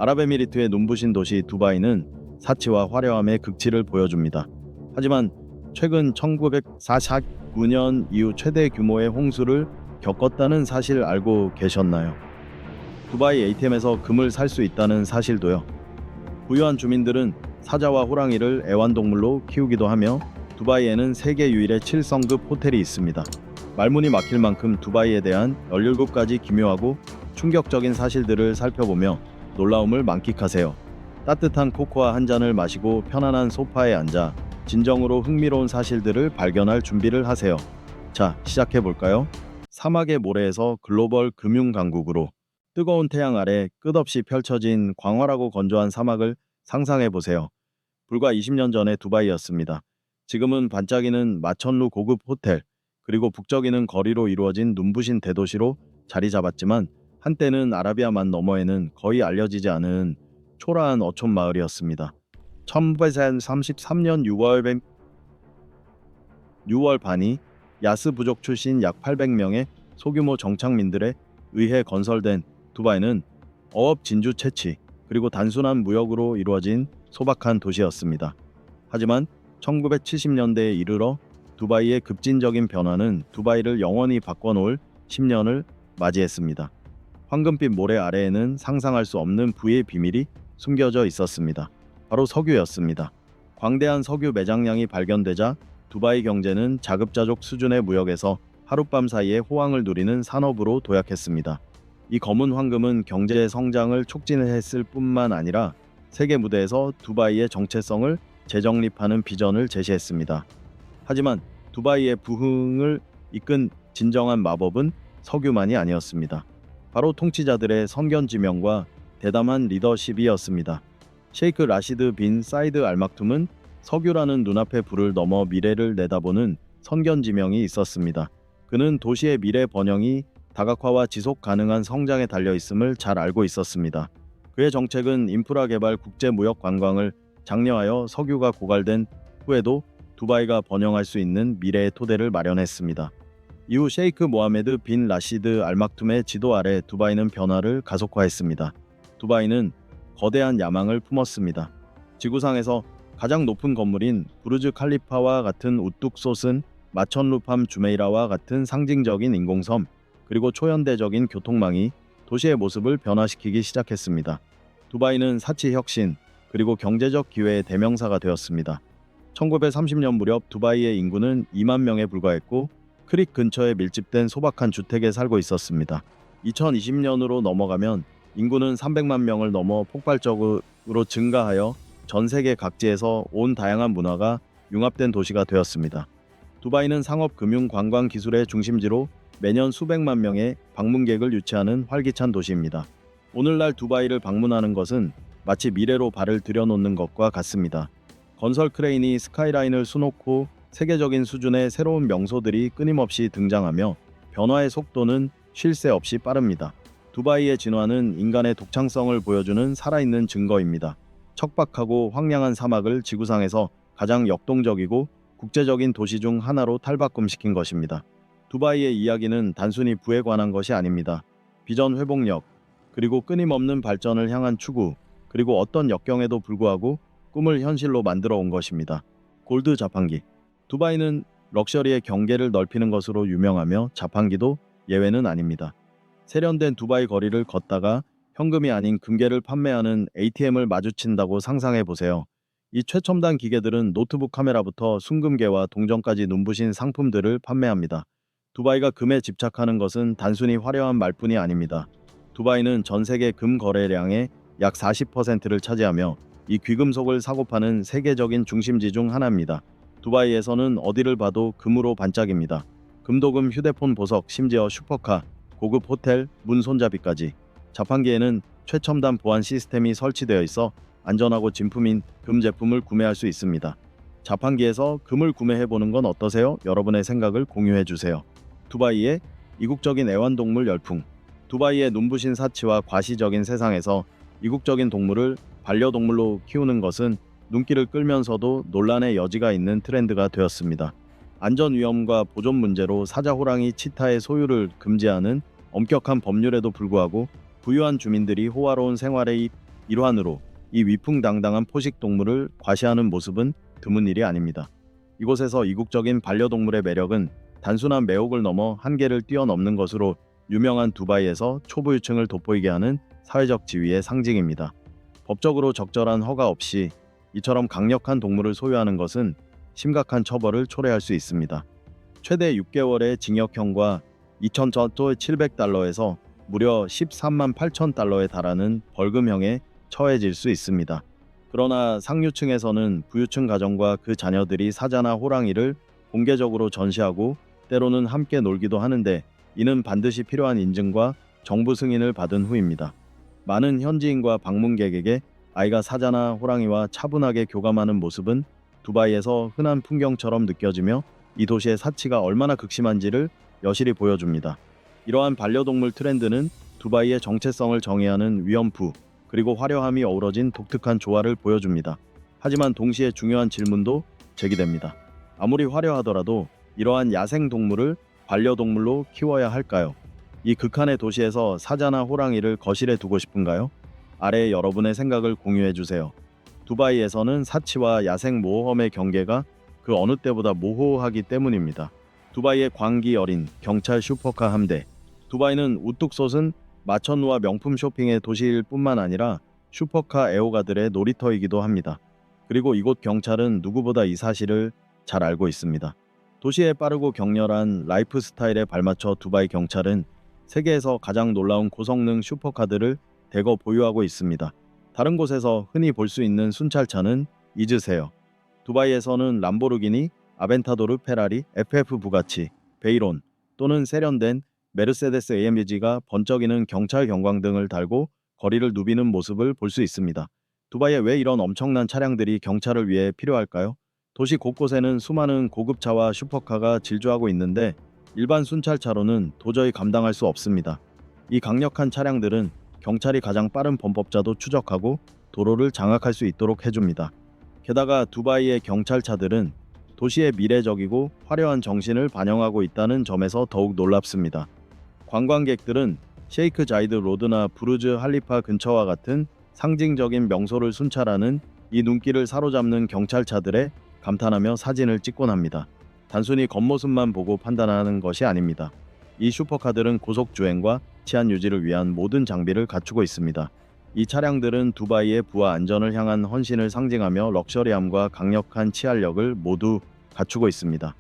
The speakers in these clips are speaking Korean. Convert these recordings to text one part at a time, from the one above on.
아랍에미리트의 눈부신 도시 두바이는 사치와 화려함의 극치를 보여줍니다. 하지만 최근 1949년 이후 최대 규모의 홍수를 겪었다는 사실 알고 계셨나요? 두바이 ATM에서 금을 살 수 있다는 사실도요. 부유한 주민들은 사자와 호랑이를 애완동물로 키우기도 하며 두바이에는 세계 유일의 7성급 호텔이 있습니다. 말문이 막힐 만큼 두바이에 대한 17가지 기묘하고 충격적인 사실들을 살펴보며 놀라움을 만끽하세요. 따뜻한 코코아 한 잔을 마시고 편안한 소파에 앉아 진정으로 흥미로운 사실들을 발견할 준비를 하세요. 자, 시작해 볼까요? 사막의 모래에서 글로벌 금융 강국으로 뜨거운 태양 아래 끝없이 펼쳐진 광활하고 건조한 사막을 상상해 보세요. 불과 20년 전의 두바이였습니다. 지금은 반짝이는 마천루 고급 호텔, 그리고 북적이는 거리로 이루어진 눈부신 대도시로 자리 잡았지만 한때는 아라비아만 너머에는 거의 알려지지 않은 초라한 어촌 마을이었습니다. 1933년 6월 반이 야스 부족 출신 약 800명의 소규모 정착민들에 의해 건설된 두바이는 어업 진주 채취 그리고 단순한 무역으로 이루어진 소박한 도시였습니다. 하지만 1970년대에 이르러 두바이의 급진적인 변화는 두바이를 영원히 바꿔놓을 10년을 맞이했습니다. 황금빛 모래 아래에는 상상할 수 없는 부의 비밀이 숨겨져 있었습니다. 바로 석유였습니다. 광대한 석유 매장량이 발견되자 두바이 경제는 자급자족 수준의 무역에서 하룻밤 사이에 호황을 누리는 산업으로 도약했습니다. 이 검은 황금은 경제의 성장을 촉진했을 뿐만 아니라 세계 무대에서 두바이의 정체성을 재정립하는 비전을 제시했습니다. 하지만 두바이의 부흥을 이끈 진정한 마법은 석유만이 아니었습니다. 바로 통치자들의 선견지명과 대담한 리더십이었습니다. 셰이크 라시드 빈 사이드 알막툼은 석유라는 눈앞의 불을 넘어 미래를 내다보는 선견지명이 있었습니다. 그는 도시의 미래 번영이 다각화와 지속 가능한 성장에 달려 있음을 잘 알고 있었습니다. 그의 정책은 인프라 개발, 국제 무역 관광을 장려하여 석유가 고갈된 후에도 두바이가 번영할 수 있는 미래의 토대를 마련했습니다. 이후 셰이크 모하메드 빈 라시드 알막툼의 지도 아래 두바이는 변화를 가속화했습니다. 두바이는 거대한 야망을 품었습니다. 지구상에서 가장 높은 건물인 부르즈 칼리파와 같은 우뚝 솟은 마천루팜 주메이라와 같은 상징적인 인공섬, 그리고 초현대적인 교통망이 도시의 모습을 변화시키기 시작했습니다. 두바이는 사치 혁신, 그리고 경제적 기회의 대명사가 되었습니다. 1930년 무렵 두바이의 인구는 2만 명에 불과했고 크릭 근처에 밀집된 소박한 주택에 살고 있었습니다. 2020년으로 넘어가면 인구는 300만 명을 넘어 폭발적으로 증가하여 전 세계 각지에서 온 다양한 문화가 융합된 도시가 되었습니다. 두바이는 상업, 금융, 관광, 기술의 중심지로 매년 수백만 명의 방문객을 유치하는 활기찬 도시입니다. 오늘날 두바이를 방문하는 것은 마치 미래로 발을 들여놓는 것과 같습니다. 건설 크레인이 스카이라인을 수놓고 세계적인 수준의 새로운 명소들이 끊임없이 등장하며 변화의 속도는 쉴 새 없이 빠릅니다. 두바이의 진화는 인간의 독창성을 보여주는 살아있는 증거입니다. 척박하고 황량한 사막을 지구상에서 가장 역동적이고 국제적인 도시 중 하나로 탈바꿈시킨 것입니다. 두바이의 이야기는 단순히 부에 관한 것이 아닙니다. 비전 회복력, 그리고 끊임없는 발전을 향한 추구, 그리고 어떤 역경에도 불구하고 꿈을 현실로 만들어 온 것입니다. 골드 자판기. 두바이는 럭셔리의 경계를 넓히는 것으로 유명하며 자판기도 예외는 아닙니다. 세련된 두바이 거리를 걷다가 현금이 아닌 금괴를 판매하는 ATM을 마주친다고 상상해 보세요. 이 최첨단 기계들은 노트북 카메라부터 순금괴와 동전까지 눈부신 상품들을 판매합니다. 두바이가 금에 집착하는 것은 단순히 화려한 말뿐이 아닙니다. 두바이는 전 세계 금 거래량의 약 40%를 차지하며 이 귀금속을 사고 파는 세계적인 중심지 중 하나입니다. 두바이에서는 어디를 봐도 금으로 반짝입니다. 금도금, 휴대폰 보석, 심지어 슈퍼카, 고급 호텔, 문 손잡이까지. 자판기에는 최첨단 보안 시스템이 설치되어 있어 안전하고 진품인 금 제품을 구매할 수 있습니다. 자판기에서 금을 구매해보는 건 어떠세요? 여러분의 생각을 공유해주세요. 두바이의 이국적인 애완동물 열풍. 두바이의 눈부신 사치와 과시적인 세상에서 이국적인 동물을 반려동물로 키우는 것은 눈길을 끌면서도 논란의 여지가 있는 트렌드가 되었습니다. 안전 위험과 보존 문제로 사자, 호랑이, 치타의 소유를 금지하는 엄격한 법률에도 불구하고 부유한 주민들이 호화로운 생활의 일환으로 이 위풍당당한 포식 동물을 과시하는 모습은 드문 일이 아닙니다. 이곳에서 이국적인 반려동물의 매력은 단순한 매혹을 넘어 한계를 뛰어넘는 것으로 유명한 두바이에서 초부유층을 돋보이게 하는 사회적 지위의 상징입니다. 법적으로 적절한 허가 없이 이처럼 강력한 동물을 소유하는 것은 심각한 처벌을 초래할 수 있습니다. 최대 6개월의 징역형과 2,700달러에서 무려 13만 8천 달러에 달하는 벌금형에 처해질 수 있습니다. 그러나 상류층에서는 부유층 가정과 그 자녀들이 사자나 호랑이를 공개적으로 전시하고 때로는 함께 놀기도 하는데, 이는 반드시 필요한 인증과 정부 승인을 받은 후입니다. 많은 현지인과 방문객에게 아이가 사자나 호랑이와 차분하게 교감하는 모습은 두바이에서 흔한 풍경처럼 느껴지며 이 도시의 사치가 얼마나 극심한지를 여실히 보여줍니다. 이러한 반려동물 트렌드는 두바이의 정체성을 정의하는 위엄프 그리고 화려함이 어우러진 독특한 조화를 보여줍니다. 하지만 동시에 중요한 질문도 제기됩니다. 아무리 화려하더라도 이러한 야생 동물을 반려동물로 키워야 할까요? 이 극한의 도시에서 사자나 호랑이를 거실에 두고 싶은가요? 아래 여러분의 생각을 공유해 주세요. 두바이에서는 사치와 야생 모험의 경계가 그 어느 때보다 모호하기 때문입니다. 두바이의 광기 어린 경찰 슈퍼카 함대. 두바이는 우뚝 솟은 마천루와 명품 쇼핑의 도시일 뿐만 아니라 슈퍼카 애호가들의 놀이터이기도 합니다. 그리고 이곳 경찰은 누구보다 이 사실을 잘 알고 있습니다. 도시의 빠르고 격렬한 라이프 스타일에 발맞춰 두바이 경찰은 세계에서 가장 놀라운 고성능 슈퍼카들을 대거 보유하고 있습니다. 다른 곳에서 흔히 볼 수 있는 순찰차는 잊으세요. 두바이에서는 람보르기니, 아벤타도르 페라리, FF 부가치, 베이론 또는 세련된 메르세데스 AMG가 번쩍이는 경찰 경광등을 달고 거리를 누비는 모습을 볼 수 있습니다. 두바이에 왜 이런 엄청난 차량들이 경찰을 위해 필요할까요? 도시 곳곳에는 수많은 고급차와 슈퍼카가 질주하고 있는데 일반 순찰차로는 도저히 감당할 수 없습니다. 이 강력한 차량들은 경찰이 가장 빠른 범법자도 추적하고 도로를 장악할 수 있도록 해줍니다. 게다가 두바이의 경찰차들은 도시의 미래적이고 화려한 정신을 반영하고 있다는 점에서 더욱 놀랍습니다. 관광객들은 셰이크 자이드 로드나 부르즈 할리파 근처와 같은 상징적인 명소를 순찰하는 이 눈길을 사로잡는 경찰차들에 감탄하며 사진을 찍곤 합니다. 단순히 겉모습만 보고 판단하는 것이 아닙니다. 이 슈퍼카들은 고속 주행과 치안 유지를 위한 모든 장비를 갖추고 있습니다. 이 차량들은 두바이의 부와 안전을 향한 헌신을 상징하며 럭셔리함과 강력한 치알력을 모두 갖추고 있습니다.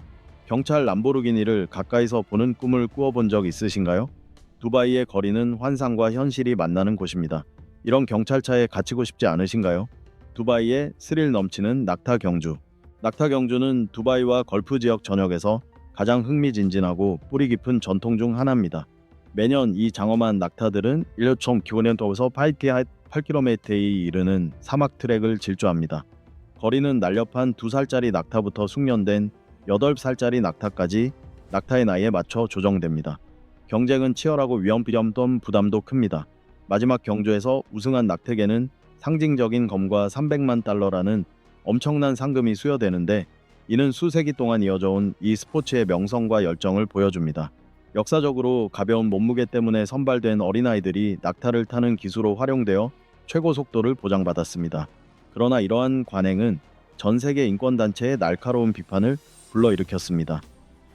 경찰 람보르기니를 가까이서 보는 꿈을 꾸어본 적 있으신가요? 두바이의 거리는 환상과 현실이 만나는 곳입니다. 이런 경찰차에 갇히고 싶지 않으신가요? 두바이의 스릴 넘치는 낙타 경주. 낙타 경주는 두바이와 걸프 지역 전역에서 가장 흥미진진하고 뿌리 깊은 전통 중 하나입니다. 매년 이 장엄한 낙타들은 1.9km에서 8km에 이르는 사막 트랙을 질주합니다. 거리는 날렵한 2살짜리 낙타부터 숙련된 8살짜리 낙타까지 낙타의 나이에 맞춰 조정됩니다. 경쟁은 치열하고 위험 부담도 큽니다. 마지막 경주에서 우승한 낙태계는 상징적인 검과 300만 달러라는 엄청난 상금이 수여되는데, 이는 수세기 동안 이어져 온 이 스포츠의 명성과 열정을 보여줍니다. 역사적으로 가벼운 몸무게 때문에 선발된 어린아이들이 낙타를 타는 기수로 활용되어 최고 속도를 보장받았습니다. 그러나 이러한 관행은 전 세계 인권단체의 날카로운 비판을 불러일으켰습니다.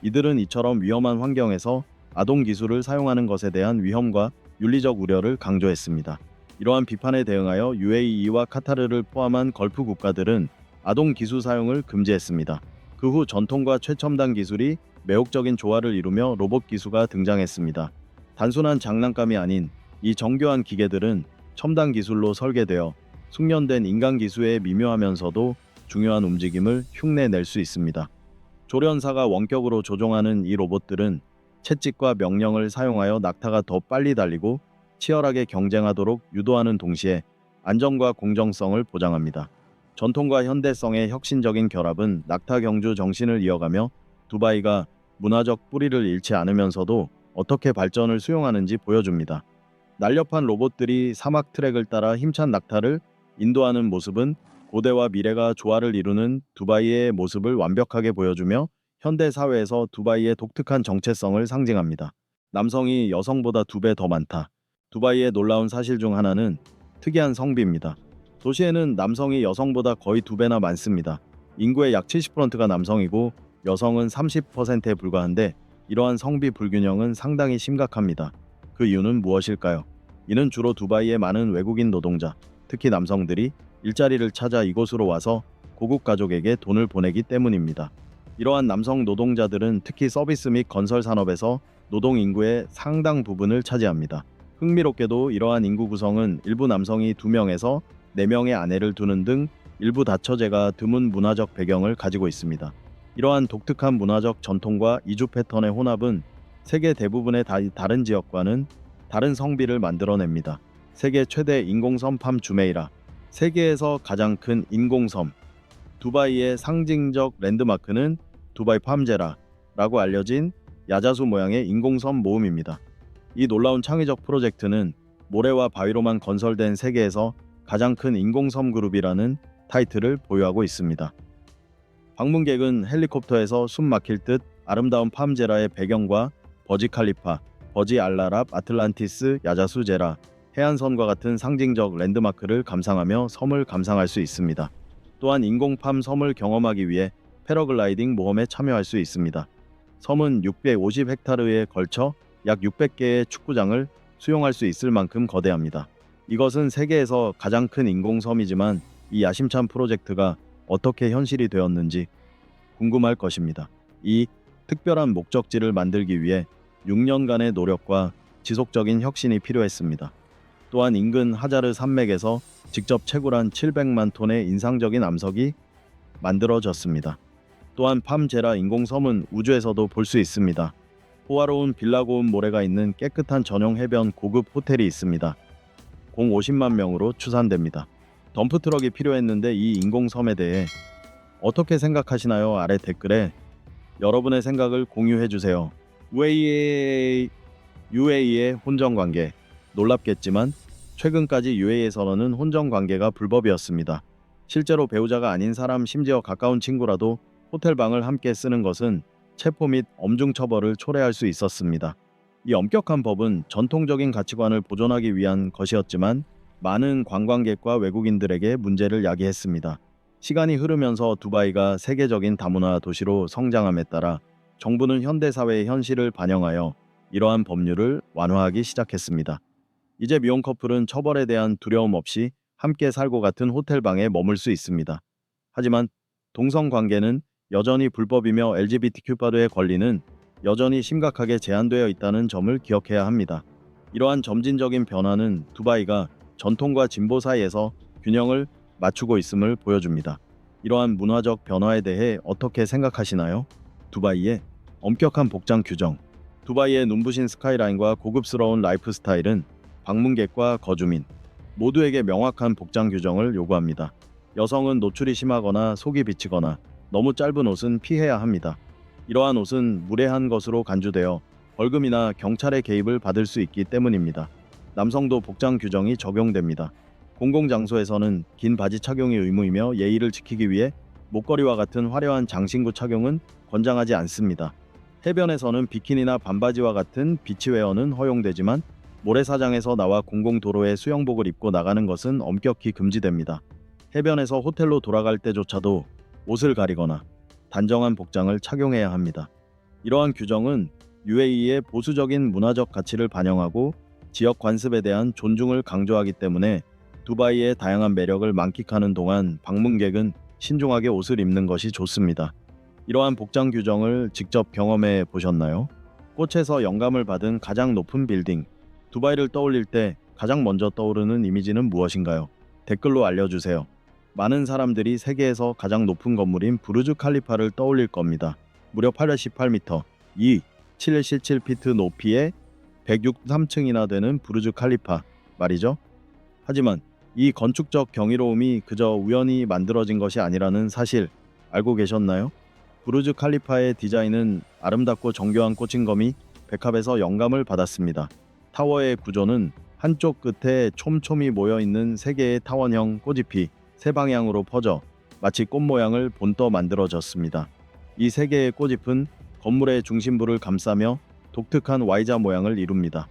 이들은 이처럼 위험한 환경에서 아동 기술을 사용하는 것에 대한 위험과 윤리적 우려를 강조했습니다. 이러한 비판에 대응하여 UAE와 카타르를 포함한 걸프 국가들은 아동 기술 사용을 금지했습니다. 그 후 전통과 최첨단 기술이 매혹적인 조화를 이루며 로봇 기수가 등장했습니다. 단순한 장난감이 아닌 이 정교한 기계들은 첨단 기술로 설계되어 숙련된 인간 기수에 미묘하면서도 중요한 움직임을 흉내낼 수 있습니다. 조련사가 원격으로 조종하는 이 로봇들은 채찍과 명령을 사용하여 낙타가 더 빨리 달리고 치열하게 경쟁하도록 유도하는 동시에 안전과 공정성을 보장합니다. 전통과 현대성의 혁신적인 결합은 낙타 경주 정신을 이어가며 두바이가 문화적 뿌리를 잃지 않으면서도 어떻게 발전을 수용하는지 보여줍니다. 날렵한 로봇들이 사막 트랙을 따라 힘찬 낙타를 인도하는 모습은 고대와 미래가 조화를 이루는 두바이의 모습을 완벽하게 보여주며 현대 사회에서 두바이의 독특한 정체성을 상징합니다. 남성이 여성보다 2배 더 많다. 두바이의 놀라운 사실 중 하나는 특이한 성비입니다. 도시에는 남성이 여성보다 거의 2배나 많습니다. 인구의 약 70%가 남성이고 여성은 30%에 불과한데 이러한 성비 불균형은 상당히 심각합니다. 그 이유는 무엇일까요? 이는 주로 두바이의 많은 외국인 노동자, 특히 남성들이 일자리를 찾아 이곳으로 와서 고국 가족에게 돈을 보내기 때문입니다. 이러한 남성 노동자들은 특히 서비스 및 건설 산업에서 노동 인구의 상당 부분을 차지합니다. 흥미롭게도 이러한 인구 구성은 일부 남성이 2명에서 4명의 아내를 두는 등 일부 다처제가 드문 문화적 배경을 가지고 있습니다. 이러한 독특한 문화적 전통과 이주 패턴의 혼합은 세계 대부분의 다른 지역과는 다른 성비를 만들어냅니다. 세계 최대 인공섬 팜 주메이라, 세계에서 가장 큰 인공섬. 두바이의 상징적 랜드마크는 두바이 팜제라라고 알려진 야자수 모양의 인공섬 모음입니다. 이 놀라운 창의적 프로젝트는 모래와 바위로만 건설된 세계에서 가장 큰 인공섬 그룹이라는 타이틀을 보유하고 있습니다. 방문객은 헬리콥터에서 숨 막힐 듯 아름다운 팜제라의 배경과 버지 칼리파, 버지 알라랍 아틀란티스 야자수 제라, 해안선과 같은 상징적 랜드마크를 감상하며 섬을 감상할 수 있습니다. 또한 인공팜 섬을 경험하기 위해 패러글라이딩 모험에 참여할 수 있습니다. 섬은 650헥타르에 걸쳐 약 600개의 축구장을 수용할 수 있을 만큼 거대합니다. 이것은 세계에서 가장 큰 인공섬이지만 이 야심찬 프로젝트가 어떻게 현실이 되었는지 궁금할 것입니다. 이 특별한 목적지를 만들기 위해 6년간의 노력과 지속적인 혁신이 필요했습니다. 또한 인근 하자르 산맥에서 직접 채굴한 700만 톤의 인상적인 암석이 만들어졌습니다. 또한 팜제라 인공섬은 우주에서도 볼 수 있습니다. 호화로운 빌라고운 모래가 있는 깨끗한 전용 해변 고급 호텔이 있습니다. 공 50만 명으로 추산됩니다. 덤프트럭이 필요했는데 이 인공섬에 대해 어떻게 생각하시나요? 아래 댓글에 여러분의 생각을 공유해주세요. UAE의 혼전관계. 놀랍겠지만 최근까지 UAE에서는 혼전관계가 불법이었습니다. 실제로 배우자가 아닌 사람, 심지어 가까운 친구라도 호텔방을 함께 쓰는 것은 체포 및 엄중 처벌을 초래할 수 있었습니다. 이 엄격한 법은 전통적인 가치관을 보존하기 위한 것이었지만 많은 관광객과 외국인들에게 문제를 야기했습니다. 시간이 흐르면서 두바이가 세계적인 다문화 도시로 성장함에 따라 정부는 현대사회의 현실을 반영하여 이러한 법률을 완화하기 시작했습니다. 이제 미혼 커플은 처벌에 대한 두려움 없이 함께 살고 같은 호텔방에 머물 수 있습니다. 하지만 동성관계는 여전히 불법이며 LGBTQ파들의 권리는 여전히 심각하게 제한되어 있다는 점을 기억해야 합니다. 이러한 점진적인 변화는 두바이가 전통과 진보 사이에서 균형을 맞추고 있음을 보여줍니다. 이러한 문화적 변화에 대해 어떻게 생각하시나요? 두바이의 엄격한 복장 규정. 두바이의 눈부신 스카이라인과 고급스러운 라이프 스타일은 방문객과 거주민 모두에게 명확한 복장 규정을 요구합니다. 여성은 노출이 심하거나 속이 비치거나 너무 짧은 옷은 피해야 합니다. 이러한 옷은 무례한 것으로 간주되어 벌금이나 경찰의 개입을 받을 수 있기 때문입니다. 남성도 복장 규정이 적용됩니다. 공공장소에서는 긴 바지 착용이 의무이며 예의를 지키기 위해 목걸이와 같은 화려한 장신구 착용은 권장하지 않습니다. 해변에서는 비키니나 반바지와 같은 비치웨어는 허용되지만 모래사장에서 나와 공공도로에 수영복을 입고 나가는 것은 엄격히 금지됩니다. 해변에서 호텔로 돌아갈 때조차도 옷을 가리거나 단정한 복장을 착용해야 합니다. 이러한 규정은 UAE의 보수적인 문화적 가치를 반영하고 지역 관습에 대한 존중을 강조하기 때문에 두바이의 다양한 매력을 만끽하는 동안 방문객은 신중하게 옷을 입는 것이 좋습니다. 이러한 복장 규정을 직접 경험해 보셨나요? 꽃에서 영감을 받은 가장 높은 빌딩. 두바이를 떠올릴 때 가장 먼저 떠오르는 이미지는 무엇인가요? 댓글로 알려주세요. 많은 사람들이 세계에서 가장 높은 건물인 부르즈 칼리파를 떠올릴 겁니다. 무려 818m, 717피트 높이의 163층이나 되는 부르즈 칼리파 말이죠. 하지만 이 건축적 경이로움이 그저 우연히 만들어진 것이 아니라는 사실 알고 계셨나요? 부르즈 칼리파의 디자인은 아름답고 정교한 꽂힌검이 백합에서 영감을 받았습니다. 타워의 구조는 한쪽 끝에 촘촘히 모여있는 세 개의 타원형 꽃잎이 세 방향으로 퍼져 마치 꽃 모양을 본떠 만들어졌습니다. 이 세 개의 꽃잎은 건물의 중심부를 감싸며 독특한 Y자 모양을 이룹니다.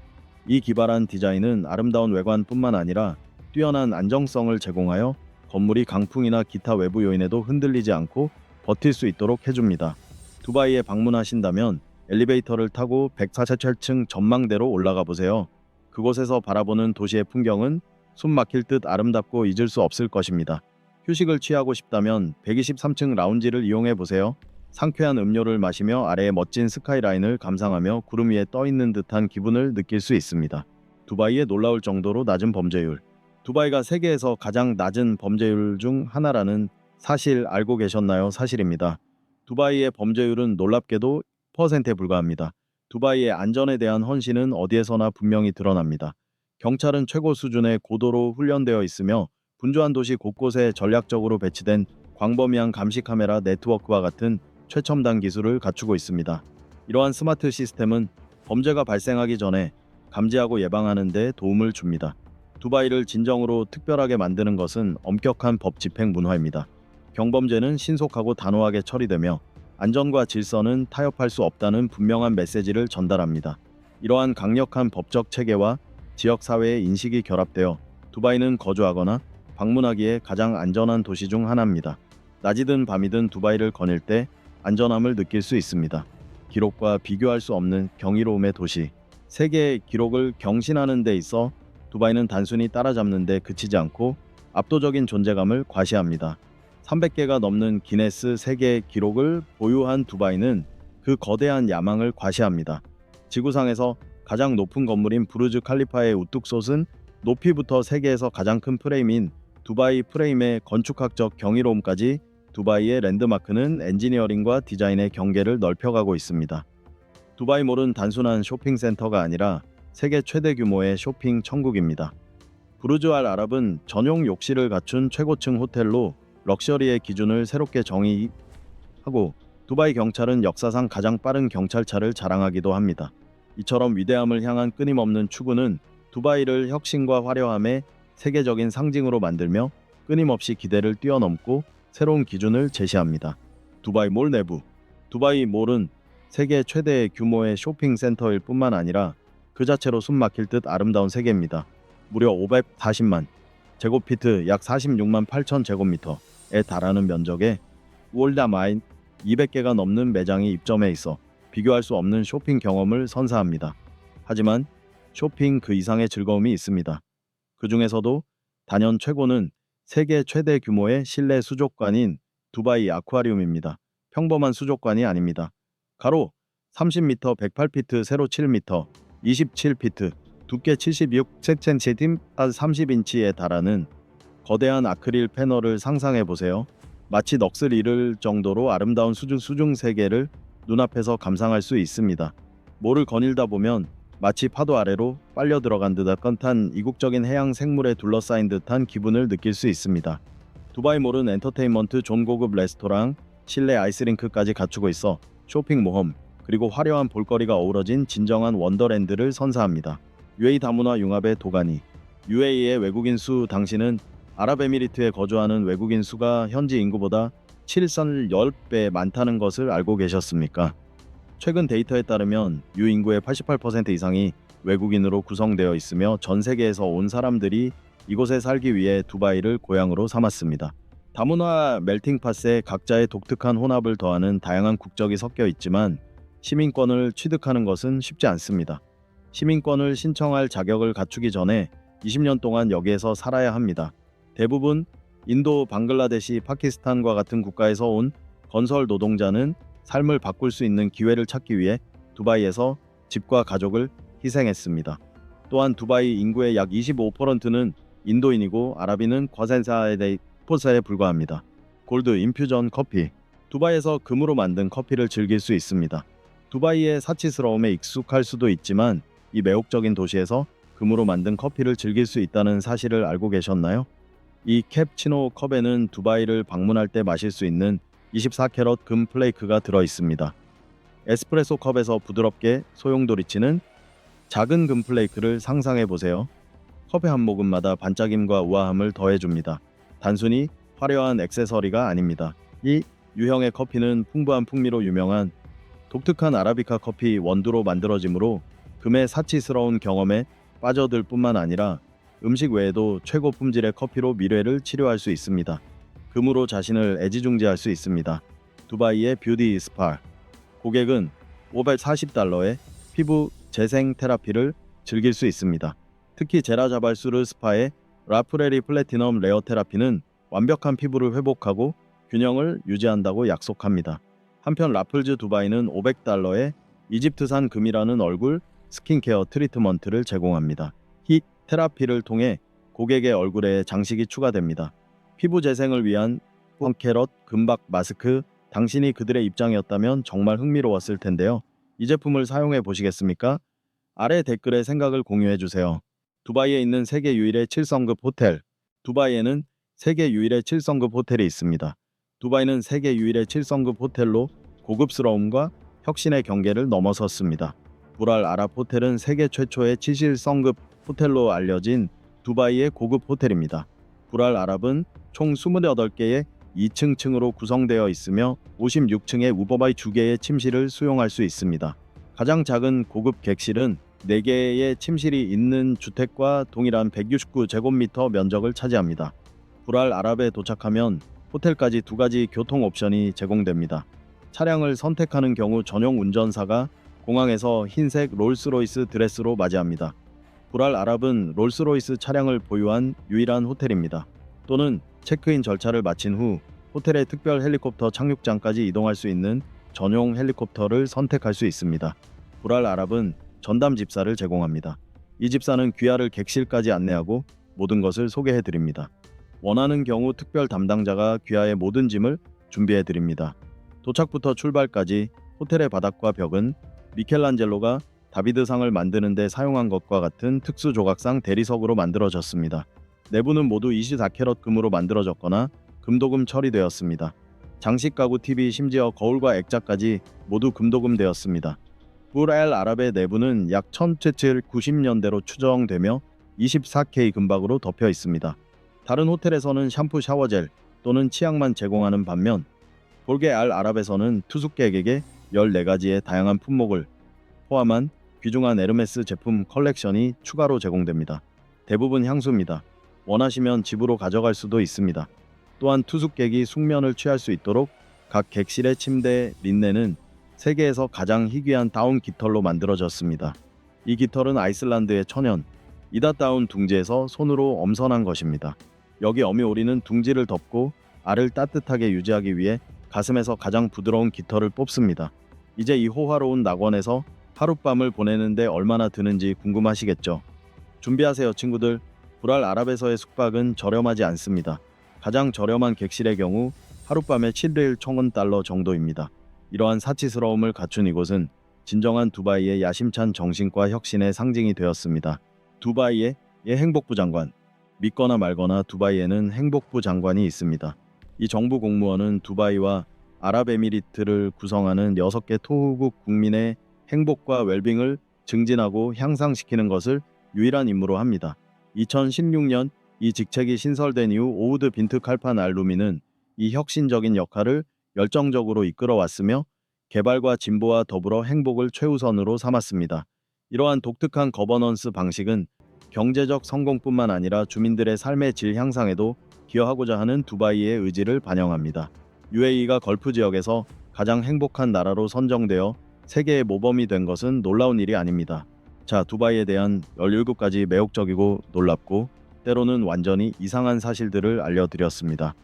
이 기발한 디자인은 아름다운 외관뿐만 아니라 뛰어난 안정성을 제공하여 건물이 강풍이나 기타 외부 요인에도 흔들리지 않고 버틸 수 있도록 해줍니다. 두바이에 방문하신다면 엘리베이터를 타고 147층 전망대로 올라가 보세요. 그곳에서 바라보는 도시의 풍경은 숨 막힐 듯 아름답고 잊을 수 없을 것입니다. 휴식을 취하고 싶다면 123층 라운지를 이용해 보세요. 상쾌한 음료를 마시며 아래의 멋진 스카이라인을 감상하며 구름 위에 떠 있는 듯한 기분을 느낄 수 있습니다. 두바이의 놀라울 정도로 낮은 범죄율. 두바이가 세계에서 가장 낮은 범죄율 중 하나라는 사실 알고 계셨나요? 사실입니다. 두바이의 범죄율은 놀랍게도 1%에 불과합니다. 두바이의 안전에 대한 헌신은 어디에서나 분명히 드러납니다. 경찰은 최고 수준의 고도로 훈련되어 있으며 분주한 도시 곳곳에 전략적으로 배치된 광범위한 감시 카메라 네트워크와 같은 최첨단 기술을 갖추고 있습니다. 이러한 스마트 시스템은 범죄가 발생하기 전에 감지하고 예방하는 데 도움을 줍니다. 두바이를 진정으로 특별하게 만드는 것은 엄격한 법 집행 문화입니다. 경범죄는 신속하고 단호하게 처리되며 안전과 질서는 타협할 수 없다는 분명한 메시지를 전달합니다. 이러한 강력한 법적 체계와 지역사회의 인식이 결합되어 두바이는 거주하거나 방문하기에 가장 안전한 도시 중 하나입니다. 낮이든 밤이든 두바이를 거닐 때 안전함을 느낄 수 있습니다. 기록과 비교할 수 없는 경이로움의 도시. 세계의 기록을 경신하는 데 있어 두바이는 단순히 따라잡는 데 그치지 않고 압도적인 존재감을 과시합니다. 300개가 넘는 기네스 세계 기록을 보유한 두바이는 그 거대한 야망을 과시합니다. 지구상에서 가장 높은 건물인 부르즈 칼리파의 우뚝 솟은 높이부터 세계에서 가장 큰 프레임인 두바이 프레임의 건축학적 경이로움까지 두바이의 랜드마크는 엔지니어링과 디자인의 경계를 넓혀가고 있습니다. 두바이몰은 단순한 쇼핑센터가 아니라 세계 최대 규모의 쇼핑 천국입니다. 부르즈 알 아랍은 전용 욕실을 갖춘 최고층 호텔로 럭셔리의 기준을 새롭게 정의하고 두바이 경찰은 역사상 가장 빠른 경찰차를 자랑하기도 합니다. 이처럼 위대함을 향한 끊임없는 추구는 두바이를 혁신과 화려함의 세계적인 상징으로 만들며 끊임없이 기대를 뛰어넘고 새로운 기준을 제시합니다. 두바이 몰 내부. 두바이 몰은 세계 최대 규모의 쇼핑센터일 뿐만 아니라 그 자체로 숨막힐 듯 아름다운 세계입니다. 무려 540만 제곱피트 약 46만 8천 제곱미터에 달하는 면적에 월드마인 200개가 넘는 매장이 입점해 있어 비교할 수 없는 쇼핑 경험을 선사합니다. 하지만 쇼핑 그 이상의 즐거움이 있습니다. 그 중에서도 단연 최고는 세계 최대 규모의 실내 수족관인 두바이 아쿠아리움입니다. 평범한 수족관이 아닙니다. 가로 30m 108피트, 세로 7m 27피트, 두께 76cm 30인치에 달하는 거대한 아크릴 패널을 상상해 보세요. 마치 넋을 잃을 정도로 아름다운 수중 세계를 눈앞에서 감상할 수 있습니다. 몰을 거닐다 보면 마치 파도 아래로 빨려 들어간 듯한 이국적인 해양 생물에 둘러싸인 듯한 기분을 느낄 수 있습니다. 두바이 몰은 엔터테인먼트 존 고급 레스토랑, 실내 아이스링크까지 갖추고 있어 쇼핑 모험, 그리고 화려한 볼거리가 어우러진 진정한 원더랜드를 선사합니다. UAE 다문화 융합의 도가니. UAE의 외국인 수. 당신은 아랍에미리트에 거주하는 외국인 수가 현지 인구보다 10배 많다는 것을 알고 계셨습니까? 최근 데이터에 따르면 유 인구의 88% 이상이 외국인으로 구성되어 있으며 전 세계에서 온 사람들이 이곳에 살기 위해 두바이를 고향으로 삼았습니다. 다문화 멜팅팟에 각자의 독특한 혼합을 더하는 다양한 국적이 섞여 있지만 시민권을 취득하는 것은 쉽지 않습니다. 시민권을 신청할 자격을 갖추기 전에 20년 동안 여기에서 살아야 합니다. 대부분 인도, 방글라데시, 파키스탄과 같은 국가에서 온 건설 노동자는 삶을 바꿀 수 있는 기회를 찾기 위해 두바이에서 집과 가족을 희생했습니다. 또한 두바이 인구의 약 25%는 인도인이고 아랍인은 거센사에 불과합니다. 골드 인퓨전 커피. 두바이에서 금으로 만든 커피를 즐길 수 있습니다. 두바이의 사치스러움에 익숙할 수도 있지만 이 매혹적인 도시에서 금으로 만든 커피를 즐길 수 있다는 사실을 알고 계셨나요? 이 캡치노 컵에는 두바이를 방문할 때 마실 수 있는 24캐럿 금 플레이크가 들어 있습니다. 에스프레소 컵에서 부드럽게 소용돌이치는 작은 금 플레이크를 상상해 보세요. 컵의 한 모금마다 반짝임과 우아함을 더해줍니다. 단순히 화려한 액세서리가 아닙니다. 이 유형의 커피는 풍부한 풍미로 유명한 독특한 아라비카 커피 원두로 만들어지므로 금의 사치스러운 경험에 빠져들 뿐만 아니라 음식 외에도 최고 품질의 커피로 미래를 치료할 수 있습니다. 금으로 자신을 애지중지할 수 있습니다. 두바이의 뷰티 스파. 고객은 $540에 피부 재생 테라피를 즐길 수 있습니다. 특히 제라 자발수르 스파의 라프레리 플래티넘 레어 테라피는 완벽한 피부를 회복하고 균형을 유지한다고 약속합니다. 한편 라플즈 두바이는 $500에 이집트산 금이라는 얼굴 스킨케어 트리트먼트를 제공합니다. 이 테라피를 통해 고객의 얼굴에 장식이 추가됩니다. 피부 재생을 위한 펑캐럿 금박 마스크. 당신이 그들의 입장이었다면 정말 흥미로웠을 텐데요. 이 제품을 사용해 보시겠습니까? 아래 댓글에 생각을 공유해 주세요. 두바이에 있는 세계 유일의 7성급 호텔. 두바이에는 세계 유일의 7성급 호텔이 있습니다. 두바이는 세계 유일의 7성급 호텔로 고급스러움과 혁신의 경계를 넘어섰습니다. 불알 아랍 호텔은 세계 최초의 7성급 호텔로 알려진 두바이의 고급 호텔입니다. 불알 아랍은 총 28개의 2층층으로 구성되어 있으며 56층의 우버바이 2개의 침실을 수용할 수 있습니다. 가장 작은 고급 객실은 4개의 침실이 있는 주택과 동일한 169제곱미터 면적을 차지합니다. 불알 아랍에 도착하면 호텔까지 2가지 교통 옵션이 제공됩니다. 차량을 선택하는 경우 전용 운전사가 공항에서 흰색 롤스로이스 드레스로 맞이합니다. 불알 아랍은 롤스로이스 차량을 보유한 유일한 호텔입니다. 또는 체크인 절차를 마친 후 호텔의 특별 헬리콥터 착륙장까지 이동할 수 있는 전용 헬리콥터를 선택할 수 있습니다. 불알 아랍은 전담 집사를 제공합니다. 이 집사는 귀하를 객실까지 안내하고 모든 것을 소개해 드립니다. 원하는 경우 특별 담당자가 귀하의 모든 짐을 준비해 드립니다. 도착부터 출발까지 호텔의 바닥과 벽은 미켈란젤로가 다비드상을 만드는 데 사용한 것과 같은 특수 조각상 대리석으로 만들어졌습니다. 내부는 모두 24캐럿 금으로 만들어졌거나 금도금 처리되었습니다. 장식 가구 TV 심지어 거울과 액자까지 모두 금도금되었습니다. 불알 아랍의 내부는 약 1790년대로 추정되며 24K 금박으로 덮여 있습니다. 다른 호텔에서는 샴푸 샤워젤 또는 치약만 제공하는 반면 볼게 알 아랍에서는 투숙객에게 14가지의 다양한 품목을 포함한 귀중한 에르메스 제품 컬렉션이 추가로 제공됩니다. 대부분 향수입니다. 원하시면 집으로 가져갈 수도 있습니다. 또한 투숙객이 숙면을 취할 수 있도록 각 객실의 침대 린넨은 세계에서 가장 희귀한 다운 깃털로 만들어졌습니다. 이 깃털은 아이슬란드의 천연 이다다운 둥지에서 손으로 엄선한 것입니다. 여기 어미오리는 둥지를 덮고 알을 따뜻하게 유지하기 위해 가슴에서 가장 부드러운 깃털을 뽑습니다. 이제 이 호화로운 낙원에서 하룻밤을 보내는데 얼마나 드는지 궁금하시겠죠? 준비하세요 친구들. 불알 아랍에서의 숙박은 저렴하지 않습니다. 가장 저렴한 객실의 경우 하룻밤에 7,1,000달러 정도입니다. 이러한 사치스러움을 갖춘 이곳은 진정한 두바이의 야심찬 정신과 혁신의 상징이 되었습니다. 두바이의 행복부 장관. 믿거나 말거나 두바이에는 행복부 장관이 있습니다. 이 정부 공무원은 두바이와 아랍에미리트를 구성하는 6개 토호국 국민의 행복과 웰빙을 증진하고 향상시키는 것을 유일한 임무로 합니다. 2016년 이 직책이 신설된 이후 오우드 빈트 칼판 알루미는 이 혁신적인 역할을 열정적으로 이끌어왔으며 개발과 진보와 더불어 행복을 최우선으로 삼았습니다. 이러한 독특한 거버넌스 방식은 경제적 성공뿐만 아니라 주민들의 삶의 질 향상에도 기여하고자 하는 두바이의 의지를 반영합니다. UAE가 걸프 지역에서 가장 행복한 나라로 선정되어 세계의 모범이 된 것은 놀라운 일이 아닙니다. 자, 두바이에 대한 17가지 매혹적이고 놀랍고 때로는 완전히 이상한 사실들을 알려드렸습니다.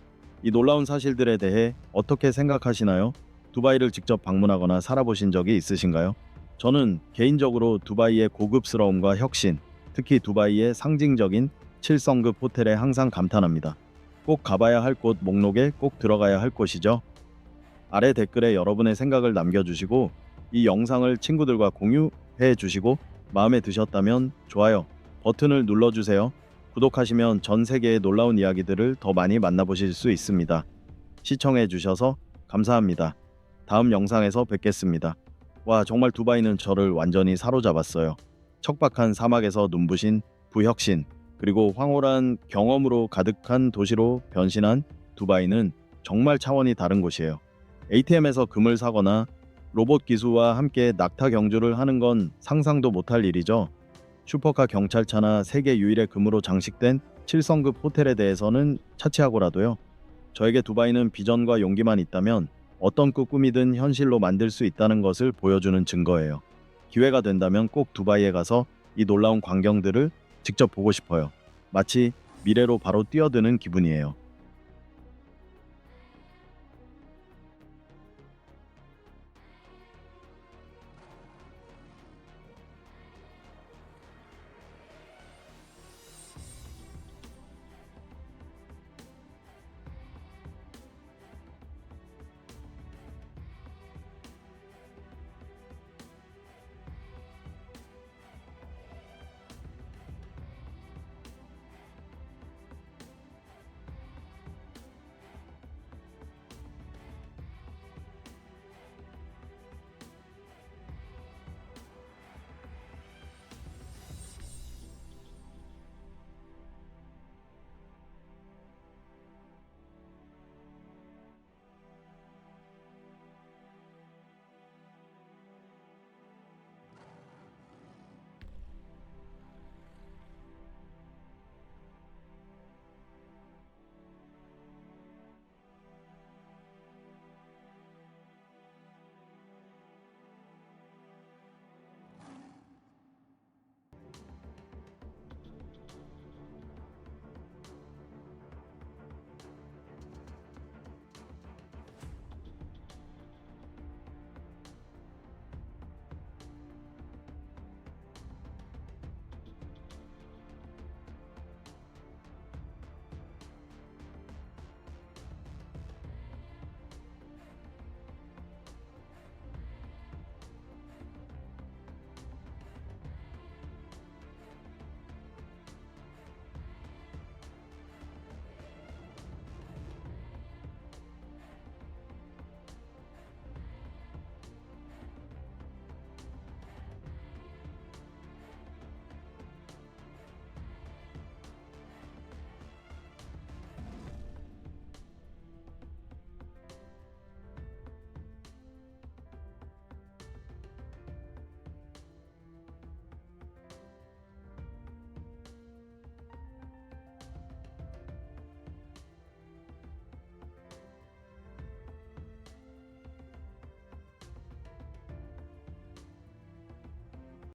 이 놀라운 사실들에 대해 어떻게 생각하시나요? 두바이를 직접 방문하거나 살아보신 적이 있으신가요? 저는 개인적으로 두바이의 고급스러움과 혁신, 특히 두바이의 상징적인 7성급 호텔에 항상 감탄합니다. 꼭 가봐야 할 곳 목록에 꼭 들어가야 할 곳이죠. 아래 댓글에 여러분의 생각을 남겨주시고 이 영상을 친구들과 공유해 주시고 마음에 드셨다면 좋아요 버튼을 눌러주세요. 구독하시면 전 세계의 놀라운 이야기들을 더 많이 만나보실 수 있습니다. 시청해 주셔서 감사합니다. 다음 영상에서 뵙겠습니다. 와, 정말 두바이는 저를 완전히 사로잡았어요. 척박한 사막에서 눈부신 부혁신 그리고 황홀한 경험으로 가득한 도시로 변신한 두바이는 정말 차원이 다른 곳이에요. ATM에서 금을 사거나 로봇 기수와 함께 낙타 경주를 하는 건 상상도 못할 일이죠. 슈퍼카 경찰차나 세계 유일의 금으로 장식된 7성급 호텔에 대해서는 차치하고라도요. 저에게 두바이는 비전과 용기만 있다면 어떤 꿈이든 현실로 만들 수 있다는 것을 보여주는 증거예요. 기회가 된다면 꼭 두바이에 가서 이 놀라운 광경들을 직접 보고 싶어요. 마치 미래로 바로 뛰어드는 기분이에요.